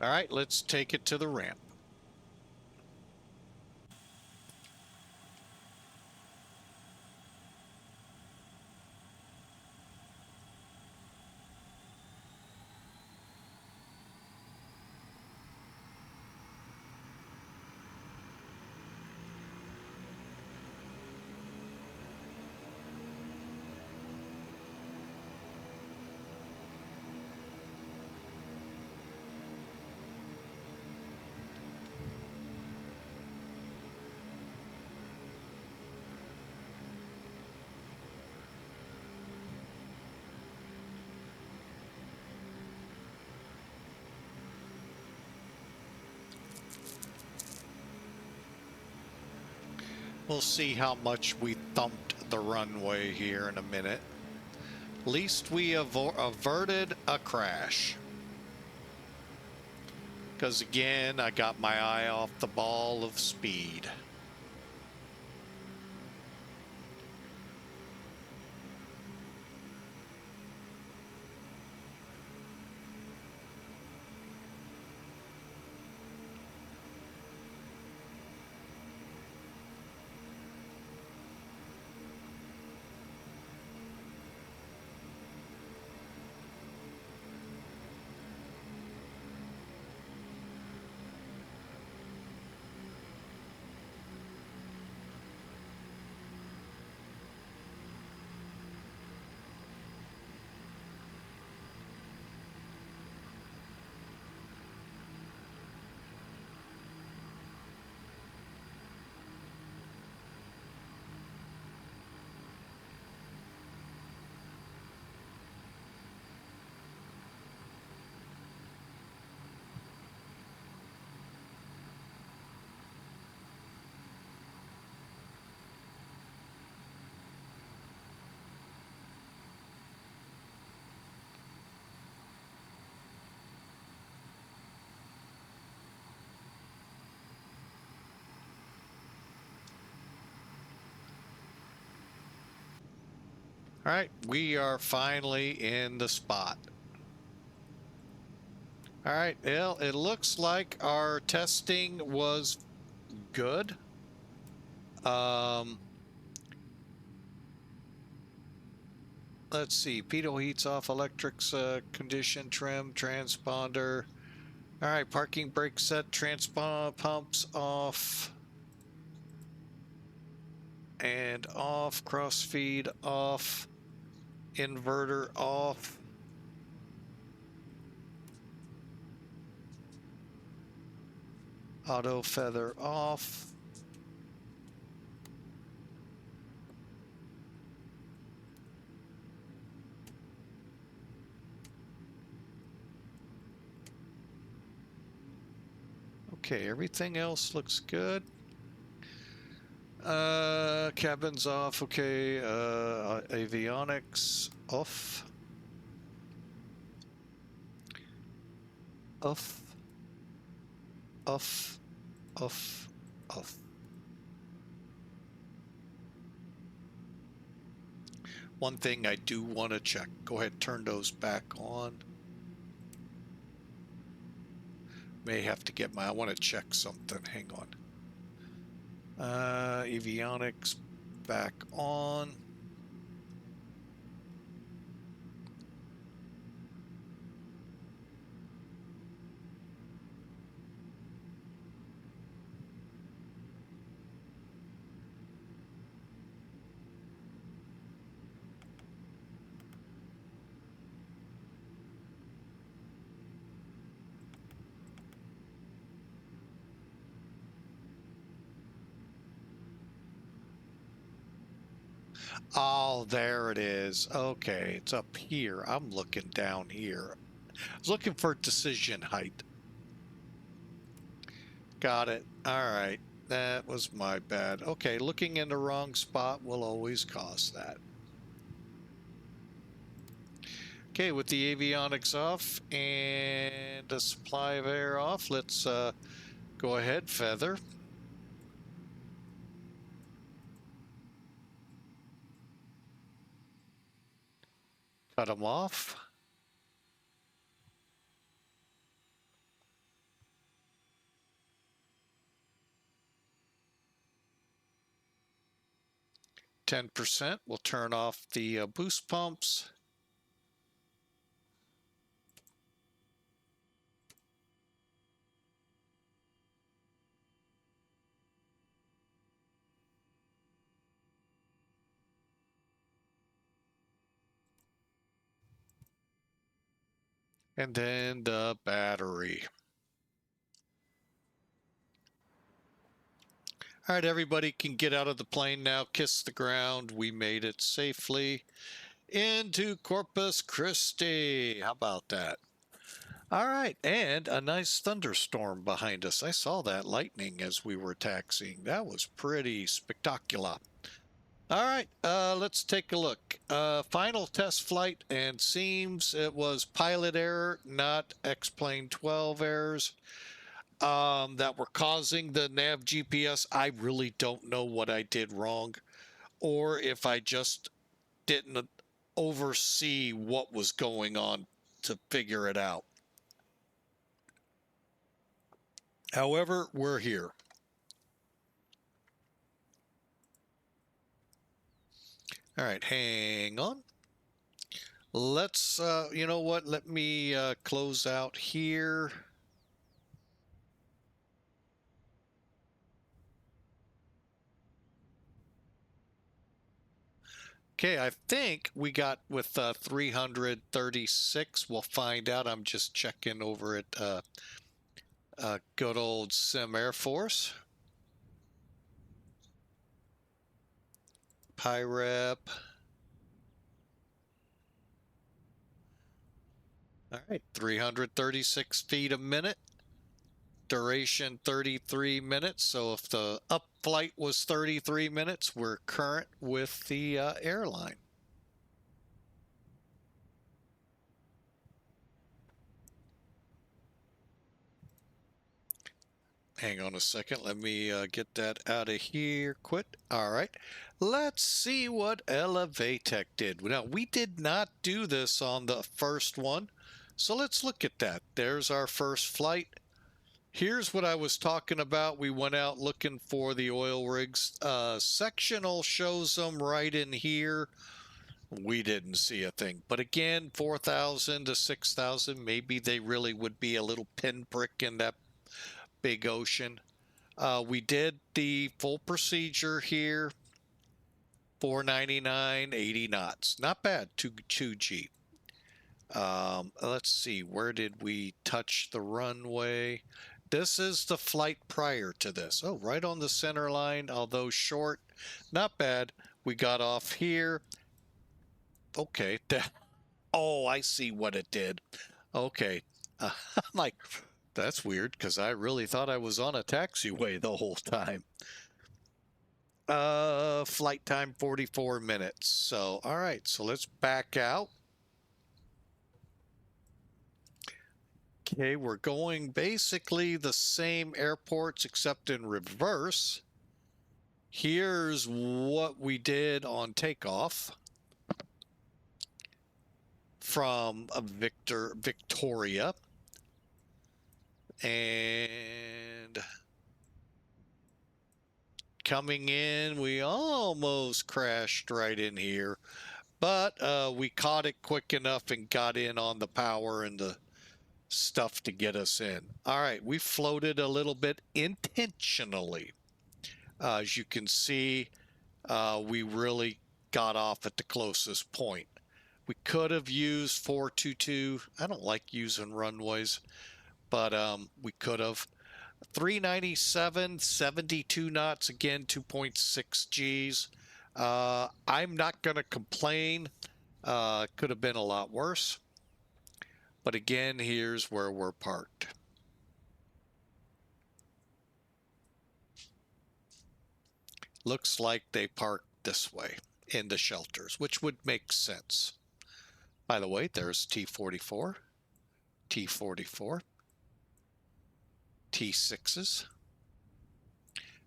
all right, let's take it to the ramp. We'll see how much we thumped the runway here in a minute. At least we averted a crash. Because again, I got my eye off the ball of speed. All right, we are finally in the spot. All right, well, it looks like our testing was good. Let's see, pitot heats off, electrics, condition, trim, transponder. All right, parking brake set, transponder pumps off. And off, crossfeed off, inverter off. Auto feather off. Okay, everything else looks good. Cabins off, okay. Avionics off. Off. Off. Off. Off. One thing I do want to check. Go ahead, turn those back on. May have to get my, I want to check something. Hang on. Avionics back on. Oh, there it is. Okay, it's up here. I'm looking down here. I was looking for decision height. Got it. All right. That was my bad. Okay, looking in the wrong spot will always cause that. Okay, with the avionics off and the supply of air off, let's go ahead, feather. Cut them off. %. We'll turn off the boost pumps. And then the battery. All right, everybody can get out of the plane now. Kiss the ground. We made it safely into Corpus Christi. How about that? All right, and a nice thunderstorm behind us. I saw that lightning as we were taxiing. That was pretty spectacular. All right, let's take a look. Final test flight, and seems it was pilot error, not X-Plane 12 errors that were causing the nav GPS. I really don't know what I did wrong, or if I just didn't oversee what was going on to figure it out. However, we're here. All right, hang on. Let's, you know what? Let me close out here. Okay, I think we got with 336. We'll find out. I'm just checking over at good old Sim Air Force. PIREP. All right, 336 feet a minute. Duration 33 minutes. So if the up flight was 33 minutes, we're current with the airline. Hang on a second. Let me get that out of here. Quit. All right. Let's see what Saitek did. Now, we did not do this on the first one. So let's look at that. There's our first flight. Here's what I was talking about. We went out looking for the oil rigs. Sectional shows them right in here. We didn't see a thing. But again, 4,000 to 6,000, maybe they really would be a little pinprick in that big ocean. We did the full procedure here. 499, 80 knots. Not bad, 2G. Let's see, where did we touch the runway? This is the flight prior to this. Oh, right on the center line, although short. Not bad. We got off here. Okay. Oh, I see what it did. Okay. I'm like, that's weird because I really thought I was on a taxiway the whole time. Flight time 44 minutes. So, all right. So let's back out. Okay, we're going basically the same airports except in reverse. Here's what we did on takeoff from Victoria. And coming in, we almost crashed right in here, but we caught it quick enough and got in on the power and the stuff to get us in. All right, we floated a little bit intentionally. As you can see, we really got off at the closest point. We could have used 422. I don't like using runways, but we could have. 397, 72 knots, again, 2.6 Gs. I'm not going to complain. Could have been a lot worse. But again, here's where we're parked. Looks like they parked this way in the shelters, which would make sense. By the way, there's T44, T44, T6s.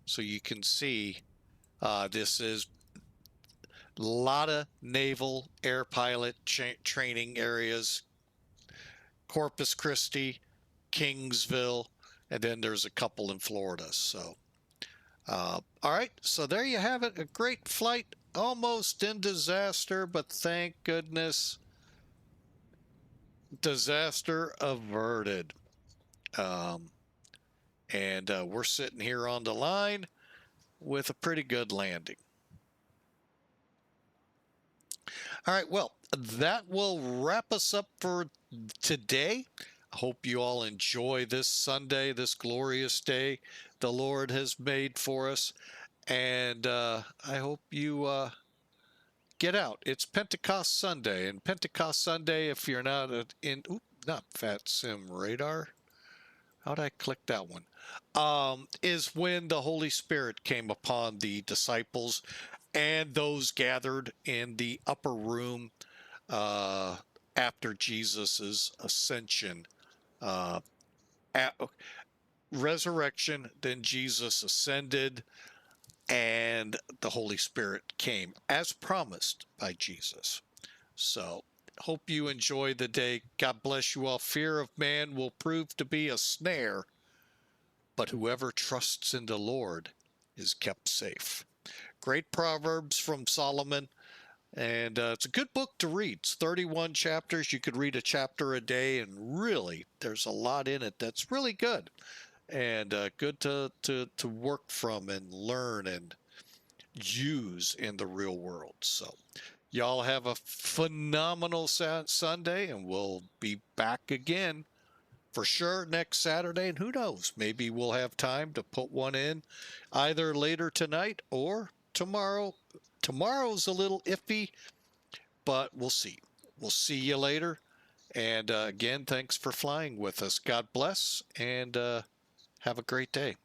So you can see this is a lot of naval air pilot training areas. Corpus Christi, Kingsville, and then there's a couple in Florida. So, all right, so there you have it. A great flight, almost in disaster, but thank goodness, disaster averted. And we're sitting here on the line with a pretty good landing. All right, well, that will wrap us up for today. I hope you all enjoy this Sunday, this glorious day the Lord has made for us. And I hope you get out. It's Pentecost Sunday. And Pentecost Sunday, if you're not not VATSIM radar. How'd I click that one? Is when the Holy Spirit came upon the disciples and those gathered in the upper room after Jesus's ascension. Resurrection, then Jesus ascended, and the Holy Spirit came as promised by Jesus. So, hope you enjoy the day. God bless you all. Fear of man will prove to be a snare, but whoever trusts in the Lord is kept safe. Great Proverbs from Solomon, and it's a good book to read. It's 31 chapters. You could read a chapter a day, and really, there's a lot in it that's really good, and good to work from and learn and use in the real world. So, y'all have a phenomenal Sunday, and we'll be back again for sure next Saturday. And who knows, maybe we'll have time to put one in either later tonight or tomorrow. Tomorrow's a little iffy, but we'll see. We'll see you later. And again, thanks for flying with us. God bless, and have a great day.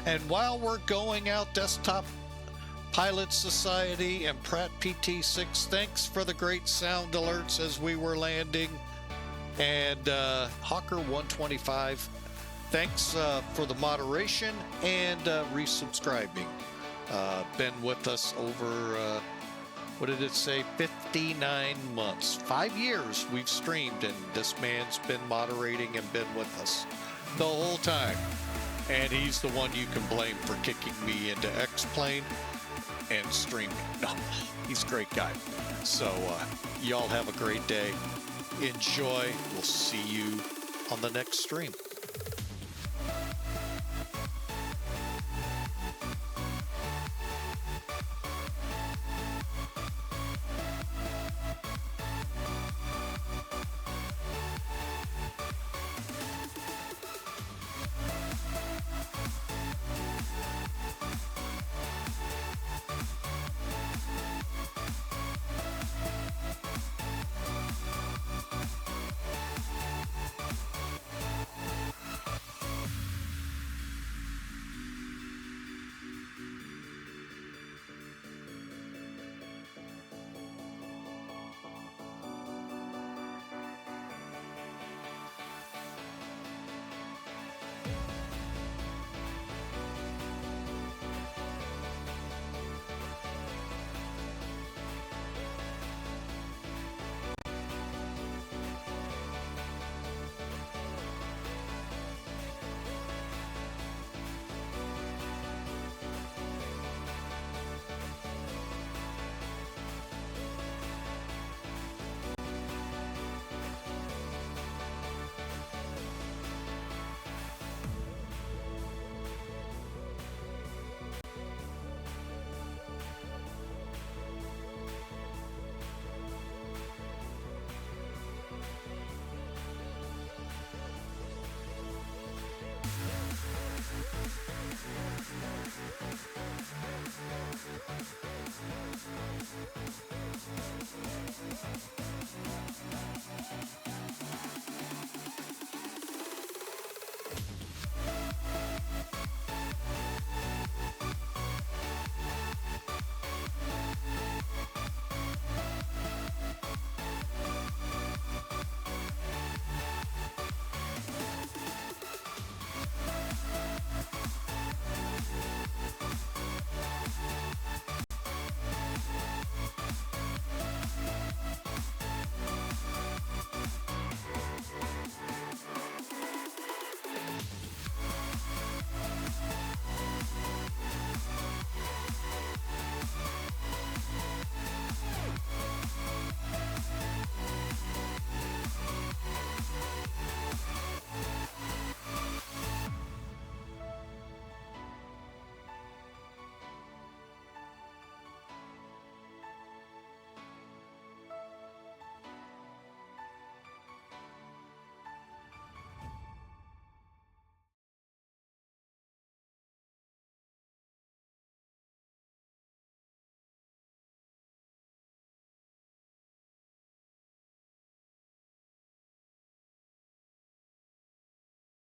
And while we're going out, Desktop Pilot Society and Pratt PT6, thanks for the great sound alerts as we were landing. And Hawker 125, thanks for the moderation and resubscribing. Been with us over, what did it say, 59 months. 5 years we've streamed, and this man's been moderating and been with us the whole time. And he's the one you can blame for kicking me into X-Plane and streaming. No, he's a great guy. So y'all have a great day. Enjoy. We'll see you on the next stream.